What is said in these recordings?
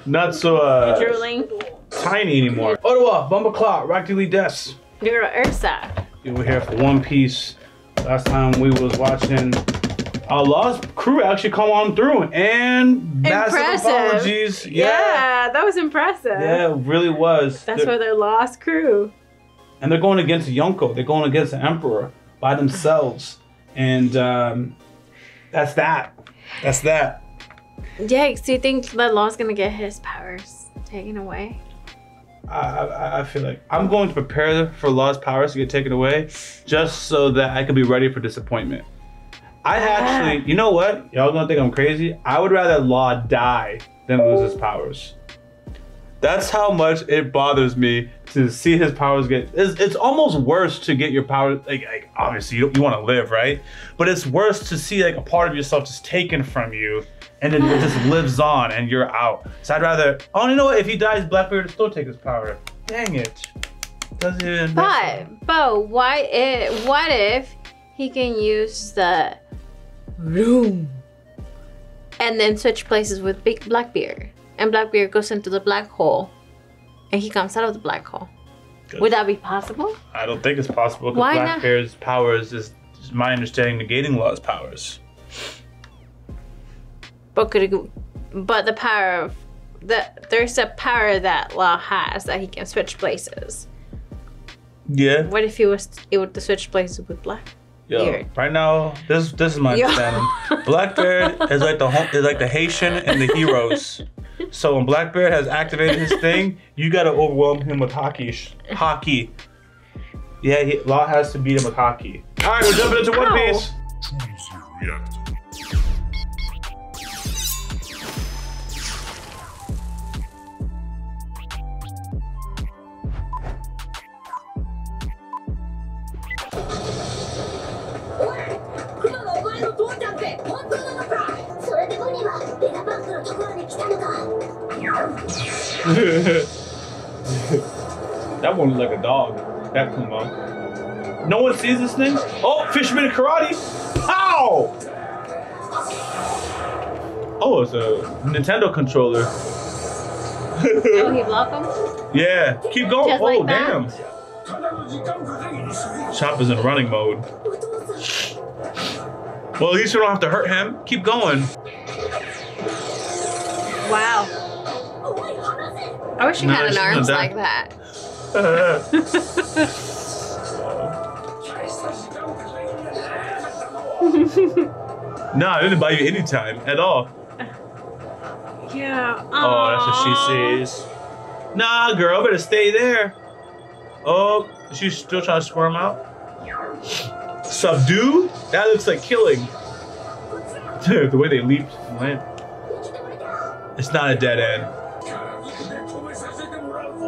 not so drooling. tiny anymore. Ottawa, Bumba Clock, YaBoyRockLee Des. You're Ursa. You were here for One Piece. Last time we was watching Law's crew actually come on through and massive apologies. Yeah, that was impressive. Yeah, it really was. That's why they're Law's crew. And they're going against Yonko. They're going against the Emperor by themselves. And that's that. That's that. Yeah, so you think that Law's gonna get his powers taken away? I feel like I'm going to prepare for Law's powers to get taken away just so that I can be ready for disappointment. I actually, you know what? Y'all gonna think I'm crazy? I would rather Law die than lose his powers. That's how much it bothers me to see his powers get. It's almost worse to get your powers, like obviously you want to live, right? But it's worse to see like a part of yourself just taken from you and then it just lives on and you're out. So I'd rather, oh, you know what? If he dies, Blackbeard will still take his power. Dang it. Doesn't. But what if he can use the room and then switch places with Big Blackbeard, and Blackbeard goes into the black hole and he comes out of the black hole? Good. Would that be possible? I don't think it's possible because Blackbeard's powers is my understanding negating Law's powers. But the power of there's a power that Law has that he can switch places. Yeah. What if he was able to switch places with Blackbeard? Yo, right now, this is my understanding. Blackbeard is like the Haitian and the heroes. So when Blackbeard has activated his thing, you gotta overwhelm him with hockey. Yeah, Law has to beat him with hockey. All right, we're jumping into One Piece. That one looked like a dog. That Kuma. No one sees this thing? Oh, Fisherman Karate! Pow! Oh, it's a Nintendo controller. Oh, he blocked him? Yeah, keep going. Just oh, like damn. Chopper's in running mode. Well, at least we don't have to hurt him. Keep going. Wow. I wish you had an arms like that. No, I didn't buy you any time at all. Yeah. Oh, that's what she sees. Nah, girl, better stay there. Oh, she's still trying to squirm out. Subdue? That looks like killing. The way they leaped and land. It's not a dead end.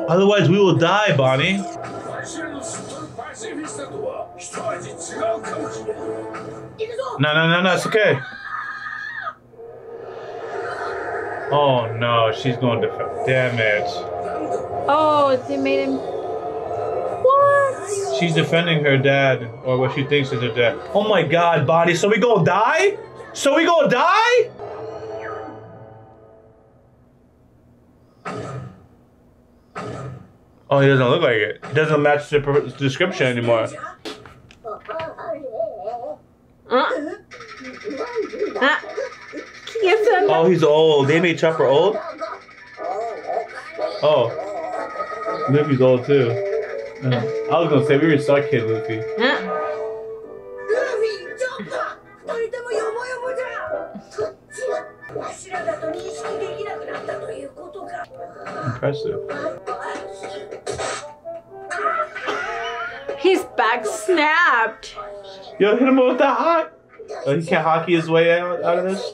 Otherwise, we will die, Bonnie. No, it's okay. Oh no, she's going to defend. Damn it. Oh, they made him. What? She's defending her dad, or what she thinks is her dad. Oh my god, Bonnie, so we gonna die? So we gonna die? Oh, he doesn't look like it. He doesn't match the description anymore. Oh, he's old. They made Chopper old? Oh. Luffy's old too. I was gonna say, we were stuck kid, Luffy. Impressive. His back snapped. Yo, hit him with that hot. Oh, he can't hockey his way out of this?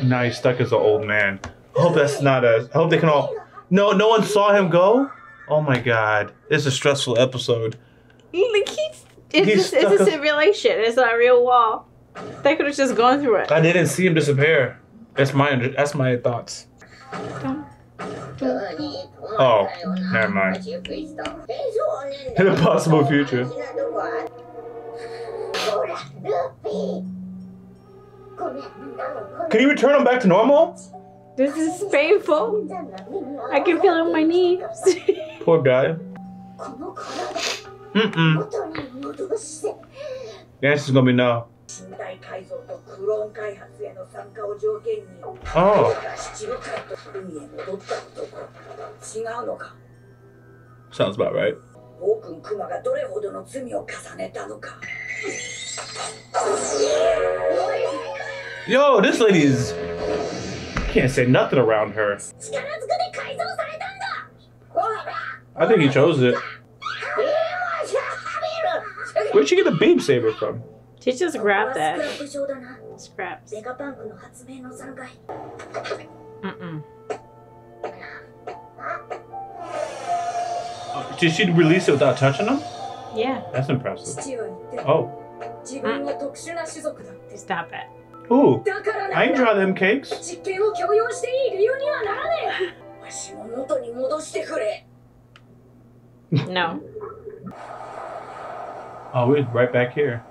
Now he's stuck as an old man. I hope that's not a... I hope they can all... No one saw him go? Oh my god. It's a stressful episode. Like it's a simulation. It's not a real wall. They could have just gone through it. I didn't see him disappear. That's my thoughts. Oh, never mind. An impossible future. Can you return him back to normal? This is painful. I can feel it on my knees. Poor guy. The answer's gonna be no. Oh. Sounds about right. Yo, this lady is... Can't say nothing around her. I think he chose it. Where'd she get the beam saber from? She just grabbed that. Scraps. Did she release it without touching him? Yeah. That's impressive. Oh. Stop it. Ooh. I ain't draw them cakes. No. Oh, we're right back here.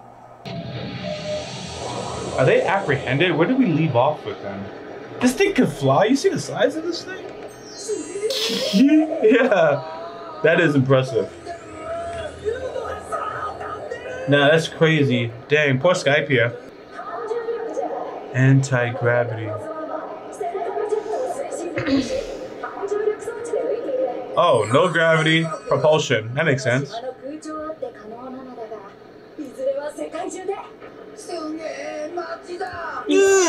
Are they apprehended? Where did we leave off with them? This thing can fly. You see the size of this thing? Yeah. That is impressive. Nah, that's crazy. Dang, poor Skype here. Anti-gravity. Oh, no gravity, propulsion. That makes sense.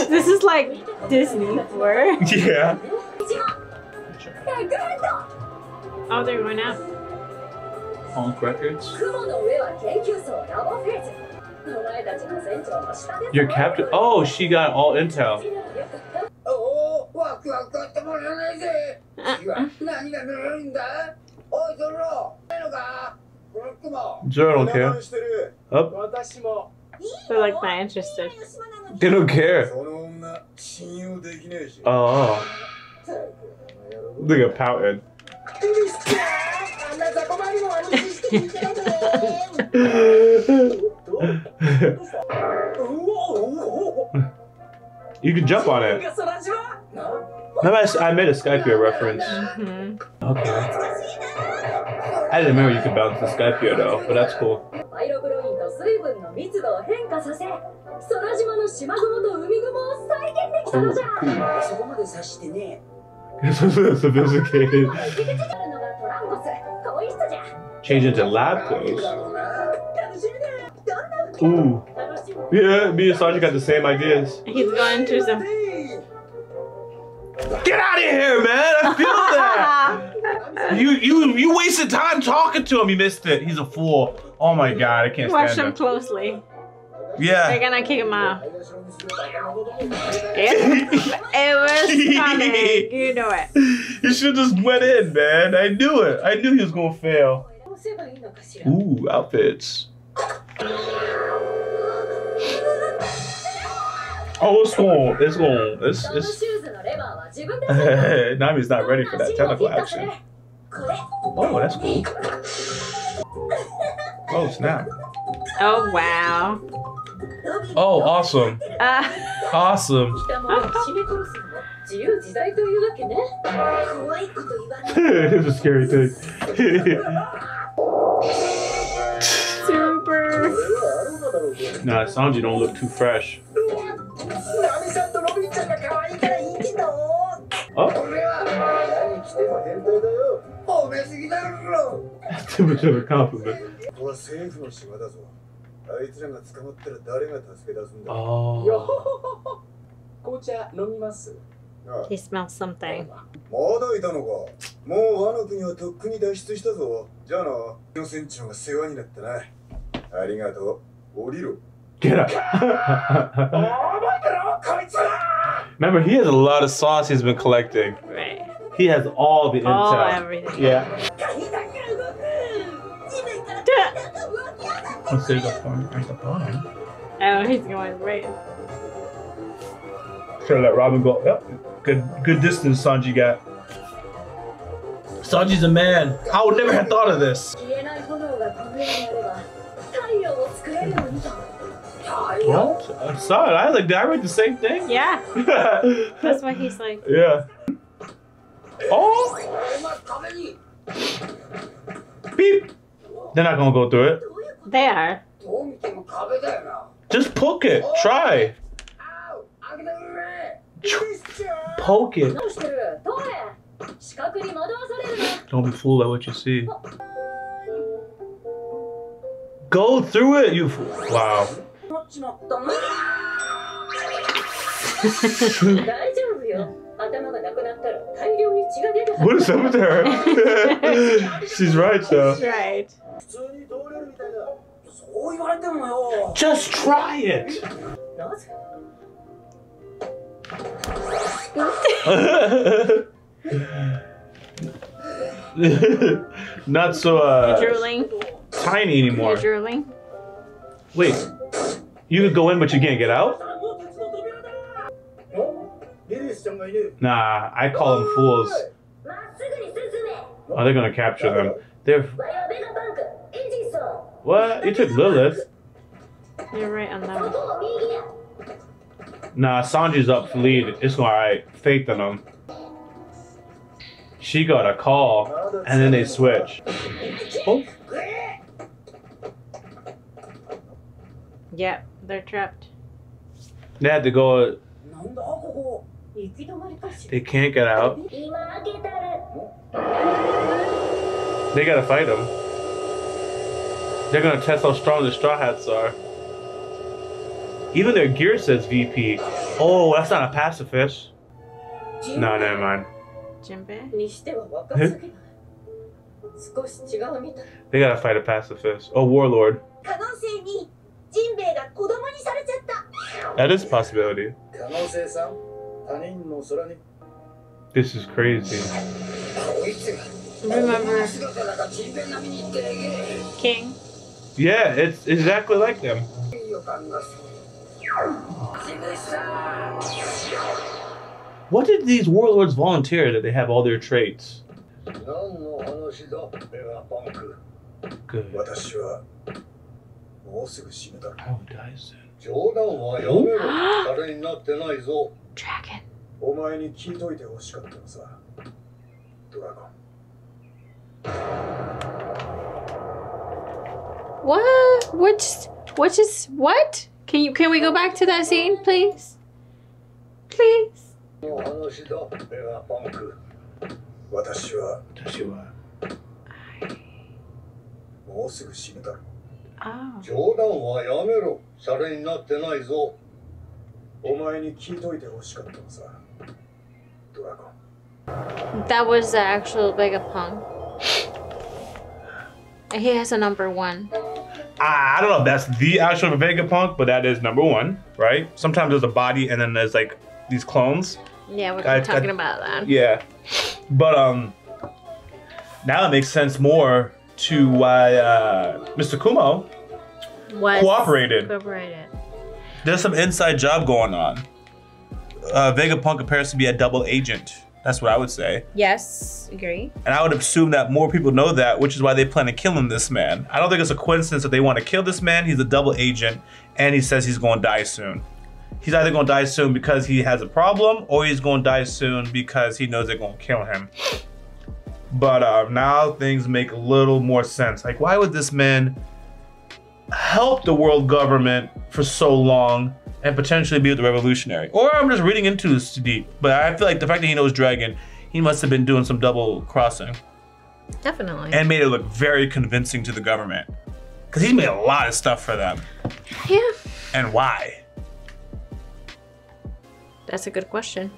This is like Disney for. Yeah. Oh, they're going out. Honk records. Your captain. Oh, she got all intel. Zoro don't care. Up. They're like not interested. They don't care. Oh. Look at pouting. You can jump on it. I made a Skypia reference. Okay. I didn't remember you could bounce the Skypia though, but that's cool. Sophisticated. Change into lab clothes. Ooh. Yeah, me and Sanji got the same ideas. He's going through some. Get out of here, man! I feel that. You wasted time talking to him. You missed it. He's a fool. Oh my god, I can't Watch stand him him. closely. Yeah. They're gonna kick him out. It was coming. You know it. You should just went in, man. I knew it. I knew he was gonna fail. Ooh, outfits. Oh, it's Nami's not ready for that technical action. Oh, that's cool. Oh, snap. Oh, wow. Oh, awesome. Awesome. It's a scary thing. Super. Nah, Sanji don't look too fresh. Oh. That's too much of a compliment. Oh. He smells something. Get up. Remember, he has a lot of sauce he's been collecting. Right. He has all the intel. All everything. Yeah. Let's see the phone. Oh, he's going right. Should let Robin go. Yep. Good distance Sanji got. Sanji's a man. I would never have thought of this. What? I saw it. I was like, did I read the same thing? Yeah. That's why he's like. Yeah. Oh! Beep! They're not gonna go through it. They are. Just poke it. Try. Poke it. Don't be fooled by what you see. Go through it, you fool. Wow. What is up with her? She's right, though. She's right. Just try it. Not so drooling. Tiny anymore. You're drooling. Wait, you could go in, but you can't get out? Nah, I call them fools. Oh, they're gonna capture them. They're. What? You took Lilith? You're right on that one. Nah, Sanji's up for lead. It's alright. Faked on them. She got a call, and then they switch. Oh. Yeah, they're trapped. They had to go. They can't get out. They gotta fight them. They're gonna test how strong the Straw Hats are. Even their gear says VP. Oh, that's not a pacifist. No, never mind. They gotta fight a pacifist. Oh, Warlord. That is a possibility. This is crazy. Remember King? Yeah, it's exactly like them. What did these warlords volunteer that they have all their traits? Good. How dies it? Dragon. What? Which is what? Can we go back to that scene, please? Please. That was the actual Vegapunk. He has a number 1. I don't know if that's the actual Vegapunk, but that is number 1, right? Sometimes there's a body and then there's like these clones. Yeah, we're talking about that. Yeah, but now it makes sense more to why Mr. Kumo cooperated. There's some inside job going on. Vegapunk appears to be a double agent. That's what I would say. Yes, agree. And I would assume that more people know that, which is why they plan on killing this man. I don't think it's a coincidence that they want to kill this man. He's a double agent, and he says he's going to die soon. He's either going to die soon because he has a problem, or he's going to die soon because he knows they're going to kill him. But now things make a little more sense. Like, why would this man help the world government for so long and potentially be with the revolutionary? Or I'm just reading into this too deep. But I feel like the fact that he knows Dragon, he must have been doing some double crossing. Definitely. And made it look very convincing to the government. Because he's made a lot of stuff for them. Yeah. And why? That's a good question.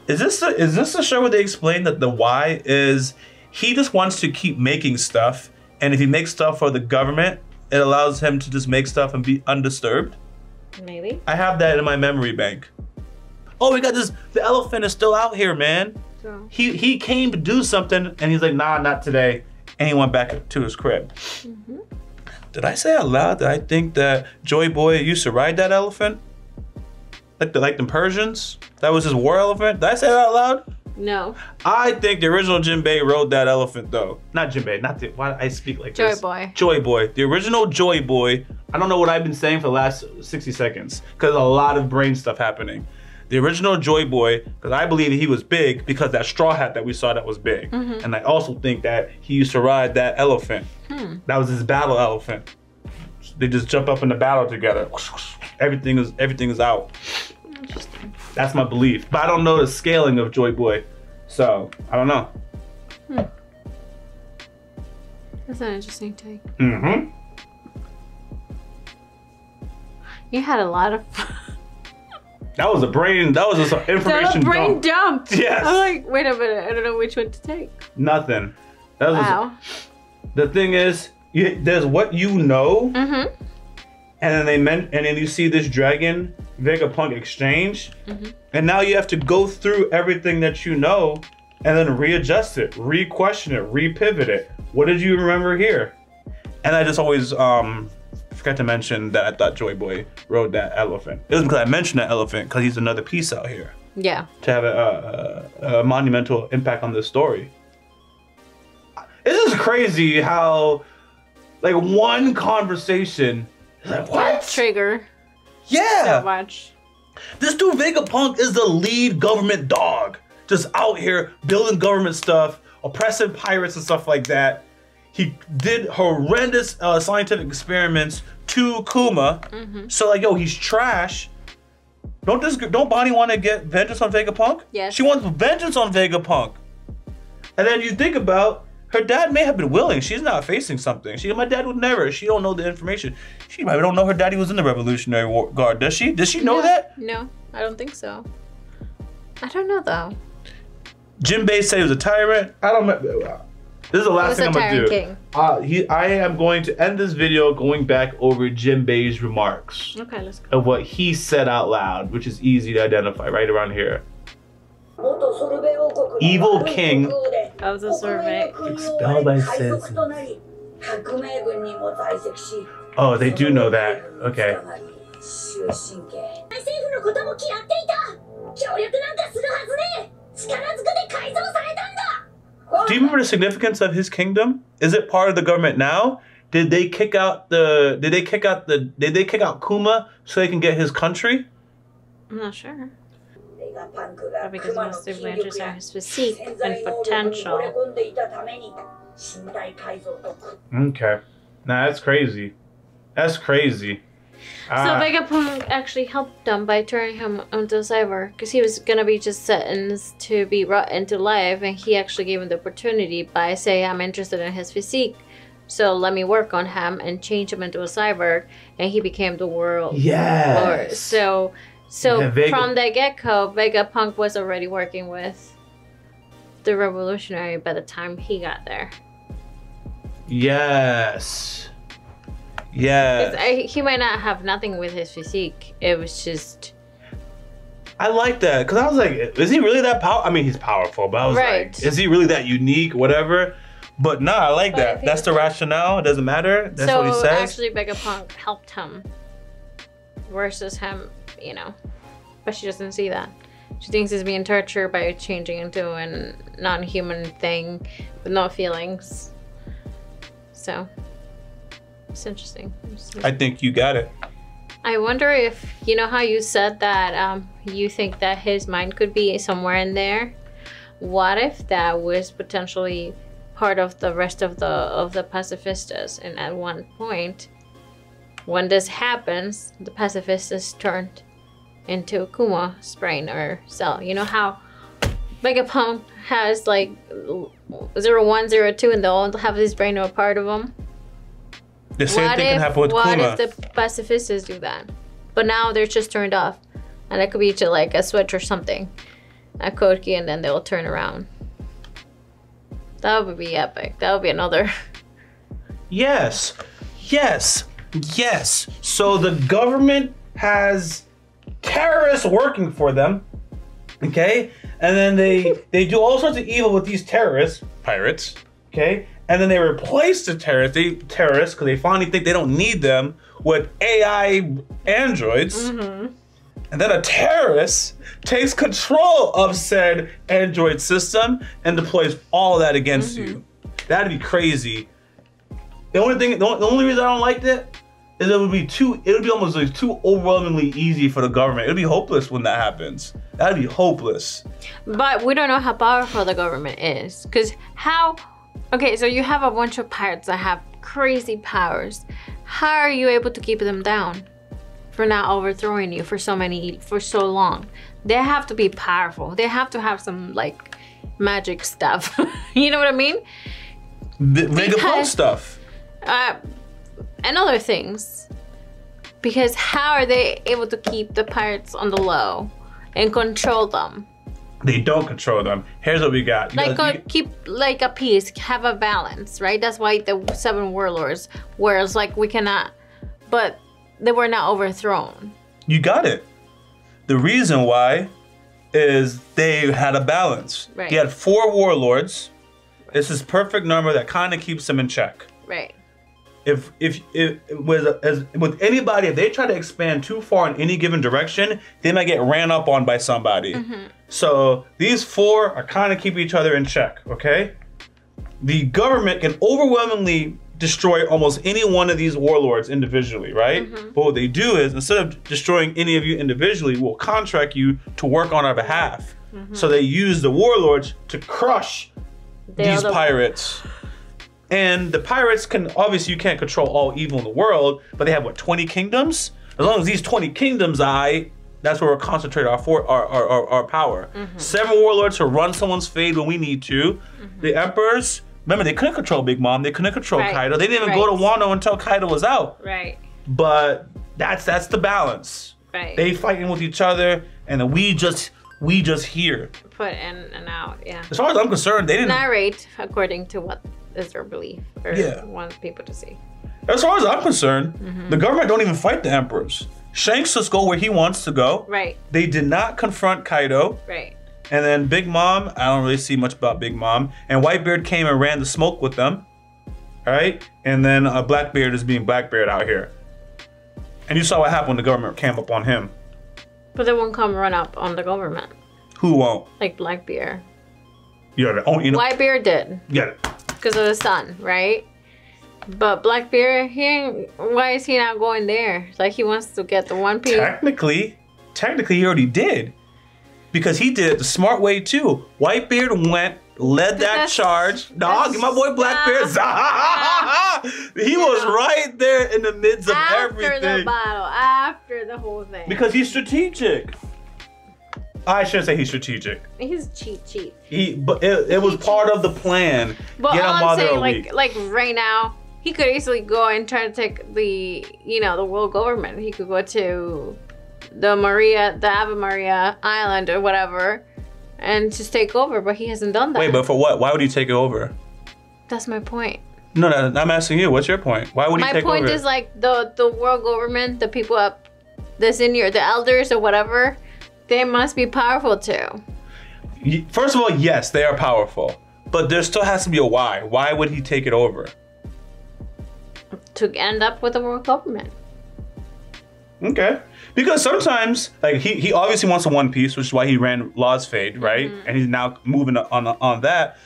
Is this a show where they explain that the why is he just wants to keep making stuff, and if he makes stuff for the government, it allows him to just make stuff and be undisturbed? Maybe. I have that in my memory bank. Oh, we got this, the elephant is still out here, man. So. He came to do something, and he's like, nah, not today. And he went back to his crib. Mm-hmm. Did I say out loud that I think that Joy Boy used to ride that elephant? Like them Persians? That was his war elephant? Did I say that out loud? No. I think the original Jinbei rode that elephant though. Not Jinbei, not the, why I speak like Joy this? Boy. Joy Boy. The original Joy Boy. I don't know what I've been saying for the last 60 seconds because a lot of brain stuff happening. The original Joy Boy, because I believe he was big because that straw hat that we saw that was big. And I also think that he used to ride that elephant. That was his battle elephant. They just jump up in the battle together. Everything is out. Interesting. That's my belief. But I don't know the scaling of Joy Boy. So, I don't know. That's an interesting take. Mm-hmm. You had a lot of That was just an information brain dump. Yes. I'm like, wait a minute, I don't know which one to take. Nothing. That was Wow. the thing is, there's what you know, Mm-hmm. and then you see this Dragon Vegapunk exchange, and now you have to go through everything that you know, and then readjust it, re-question it, re-pivot it. What did you remember here? And I just always forgot to mention that I thought Joy Boy rode that elephant. It was because I mentioned that elephant because he's another piece out here Yeah. to have a monumental impact on this story. This is crazy how, like, one conversation is like, what? Trigger. Yeah. So much. This dude Vegapunk is the lead government dog. Just out here building government stuff, oppressing pirates and stuff like that. He did horrendous scientific experiments to Kuma. So like, yo, he's trash. Don't Bonnie want to get vengeance on Vegapunk? Yes. She wants vengeance on Vegapunk. And then you think about, her dad may have been willing. She's not facing something. My dad would never. She don't know the information. She probably don't know her daddy was in the Revolutionary Guard. Does she? Does she know that? No, I don't think so. I don't know though. Jinbei said he was a tyrant. I don't know. This is the last thing I'm gonna do. I am going to end this video going back over Jinbei's remarks. Okay, let's go. Of what he said out loud, which is easy to identify right around here. Evil king of the survey. expelled by citizens. Oh, they do know that. Okay. Do you remember the significance of his kingdom? Is it part of the government now? Did they kick out Kuma so they can get his country? I'm not sure. But because most of the interests are his physique and potential. Okay. Nah, that's crazy. That's crazy. So Vegapunk actually helped them by turning him into a cyborg because he was gonna be just sentenced to be brought into life, and he actually gave him the opportunity by saying, I'm interested in his physique, so let me work on him and change him into a cyborg, and he became the world lord. So from the get-go, Vegapunk was already working with the revolutionary by the time he got there. Yes. Yeah. He might not have nothing with his physique. It was just... I like that, because I was like, is he really that powerful? I mean, he's powerful, but I was like, is he really that unique, whatever? But nah, I like that. That's the rationale. It doesn't matter. That's what he says. So actually Vegapunk helped him versus him, you know. But she doesn't see that. She thinks he's being tortured by changing into a non-human thing with no feelings. So... it's interesting. I think you got it. I wonder if, you know how you said that you think that his mind could be somewhere in there? What if that was potentially part of the rest of the pacifistas, and at one point, when this happens, the pacifistas turned into Kuma's brain or cell. You know how Vegapunk has like 01, 02, and they all have this brain or a part of them? The same thing can happen with Kuma. What if the pacifistas do that? But now they're just turned off. And that could be to like a switch or something. A code key, and then they'll turn around. That would be epic. That would be another... Yes. Yes. Yes. So the government has terrorists working for them. Okay? And then they do all sorts of evil with these terrorists. Pirates. Okay? And then they replace the terrorists because they finally think they don't need them with AI androids and then a terrorist takes control of said Android system and deploys all of that against you. That'd be crazy. The only reason I don't like that is it would be almost like too overwhelmingly easy for the government. It'd be hopeless when that happens. That'd be hopeless. But we don't know how powerful the government is. Okay, so you have a bunch of pirates that have crazy powers. How are you able to keep them down for not overthrowing you for so long? They have to be powerful. They have to have some like magic stuff. You know what I mean? Megapone stuff. And other things. Because how are they able to keep the pirates on the low and control them? They don't control them. Here's what we got. Keep like a peace, have a balance, right? That's why the 7 warlords were like we cannot, but they were not overthrown. You got it. The reason why is they had a balance. Right. He had 4 warlords. This is perfect number that kind of keeps them in check. Right. If with anybody, if they try to expand too far in any given direction, they might get ran up on by somebody. So these 4 are kind of keep each other in check, okay? The government can overwhelmingly destroy almost any one of these warlords individually, right? But what they do is, instead of destroying any of you individually, we'll contract you to work on our behalf. So they use the warlords to crush these pirates. And the pirates can, obviously you can't control all evil in the world, but they have what, 20 kingdoms? As long as these 20 kingdoms, that's where we'll concentrate our power. 7 warlords to run someone's fade when we need to. The emperors, remember they couldn't control Big Mom, they couldn't control Kaido. They didn't even go to Wano until Kaido was out. Right. But that's the balance. Right. They fighting with each other, and then we just here. Put in and out, yeah. As far as I'm concerned, they didn't narrate according to what is their belief or want people to see. As far as I'm concerned, the government don't even fight the emperors. Shanks just go where he wants to go. Right. They did not confront Kaido. Right. And then Big Mom, I don't really see much about Big Mom. And Whitebeard came and ran the smoke with them. All right? And then Blackbeard is being Blackbeard out here. And you saw what happened when the government came up on him. But they won't come run up on the government. Who won't? Like Blackbeard. Whitebeard did. Yeah. Because of the sun, right? But Blackbeard, why is he not going there? Like he wants to get the One Piece. Technically he already did. Because he did it the smart way too. Whitebeard led that charge. Dog, my boy Blackbeard. He was right there in the midst of everything. After the battle, after the whole thing. Because he's strategic. I shouldn't say he's strategic. He's cheat. But it was part of the plan. But all I'm saying, like right now, he could easily go and try to take the world government. He could go to the Ave Maria Island or whatever, and just take over. But he hasn't done that. Wait, but for what? Why would he take it over? That's my point. No, I'm asking you. What's your point? Why would he take over? My point is like the world government, the people up, the senior, the elders or whatever. They must be powerful too. First of all, yes, they are powerful. But there still has to be a why. Why would he take it over? To end up with the world government. Okay. Because sometimes, like, he obviously wants a One Piece, which is why he ran Law's Fade, right? And he's now moving on that.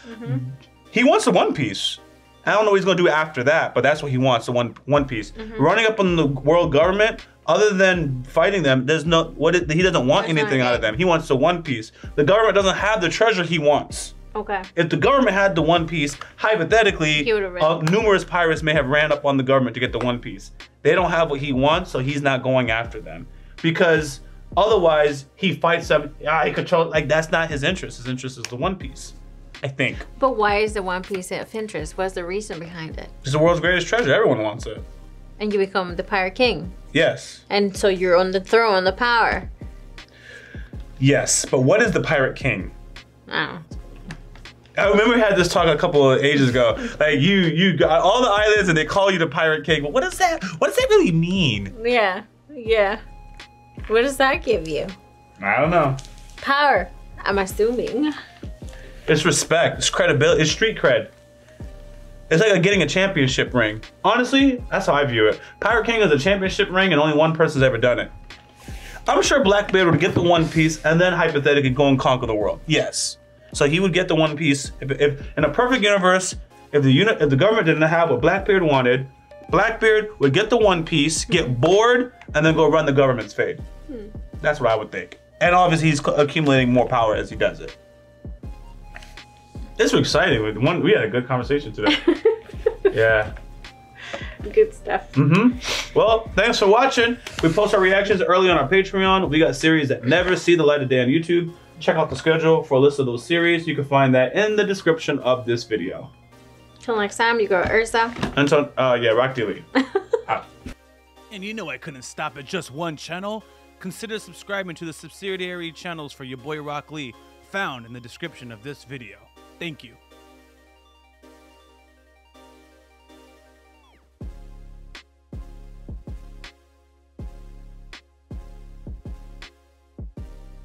He wants the One Piece. I don't know what he's going to do after that, but that's what he wants, the One Piece. Running up on the world government, other than fighting them, there's he doesn't want anything out of them. He wants the One Piece. The government doesn't have the treasure he wants. Okay. If the government had the One Piece, hypothetically, numerous pirates may have ran up on the government to get the One Piece. They don't have what he wants, so he's not going after them. Because otherwise, he fights them, he controls, like that's not his interest. His interest is the One Piece, I think. But why is the One Piece of interest? What's the reason behind it? It's the world's greatest treasure. Everyone wants it. And you become the Pirate King. Yes. And so you're on the throne, the power. Yes, but what is the Pirate King? Oh. I remember we had this talk a couple of ages ago. Like you got all the islands and they call you the Pirate King. But what does that really mean? Yeah. What does that give you? I don't know. Power, I'm assuming. It's respect, it's credibility, it's street cred. It's like getting a championship ring. Honestly, that's how I view it. Pirate King is a championship ring and only one person's ever done it. I'm sure Blackbeard would get the One Piece and then hypothetically go and conquer the world. Yes. So he would get the One Piece. If in a perfect universe, if the government didn't have what Blackbeard wanted, Blackbeard would get the One Piece, get bored, and then go run the government's fade. That's what I would think. And obviously he's accumulating more power as he does it. This was exciting. We had a good conversation today. Yeah. Good stuff. Well, thanks for watching. We post our reactions early on our Patreon. We got series that never see the light of day on YouTube. Check out the schedule for a list of those series. You can find that in the description of this video. Till next time, you go Urza. Until, YaBoyRockLee. Out. And you know I couldn't stop at just one channel. Consider subscribing to the subsidiary channels for YaBoyRockLee, found in the description of this video. Thank you.